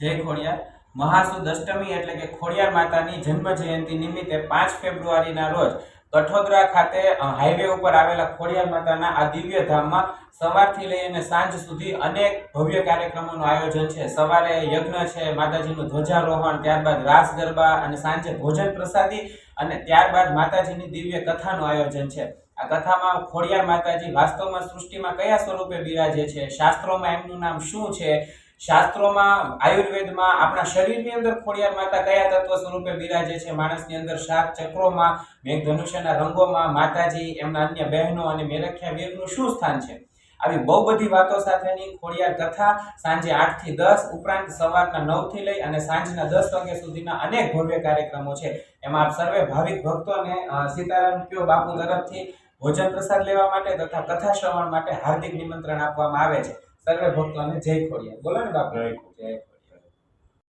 જય ખોડિયાર। મહાસુદ અષ્ટમી એટલે કે ખોડિયાર માતાની જન્મ જયંતિ નિમિત્તે 5 ફેબ્રુઆરીના રોજ કઠોદરા ખાતે હાઈવે ઉપર આવેલા ખોડિયાર માતાના આ દિવ્ય ધામમાં સવારથી લઈને સાંજ સુધી અનેક ભવ્ય કાર્યક્રમોનું આયોજન છે। સવારે યજ્ઞ છે, માતાજીનું ધ્વજારોહણ, ત્યારબાદ રાસ ગરબા અને સાંજે ભોજન પ્રસાદી અને ત્યારબાદ માતાજીની દિવ્ય કથાનું આયોજન છે। આ કથામાં ખોડિયાર માતાજી વાસ્તવમાં સૃષ્ટિમાં કયા સ્વરૂપે બિરાજે છે, શાસ્ત્રોમાં એમનું નામ શું છે, શાસ્ત્રોમાં આયુર્વેદમાં આપણા શરીરની અંદર ખોડિયાર માતા કયા તત્વ સ્વરૂપે બિરાજે છે, માણસની અંદર 7 ચક્રોમાં, મેઘધનુષ્યના રંગોમાં માતાજી, એમના અન્ય બહેનો અને મેરખ્યા વીરનું શું સ્થાન છે, આવી બહુ બધી વાતો સાથેની ખોડિયાર કથા સાંજે 8 થી 10 ઉપરાંત સવારના 9 થી લઈ અને સાંજના 10 વાગ્યા સુધીના અનેક ભવ્ય કાર્યક્રમો છે। એમાં આપ સર્વે ભાવિક ભક્તોને સીતારામ પ્યો બાપુ તરફથી ભોજન પ્રસાદ લેવા માટે તથા કથા શ્રવણ માટે હાર્દિક નિમંત્રણ આપવામાં આવે છે। સર્વે ભક્તોને જય ખોડિયાર। બોલો ને બાપુ, જય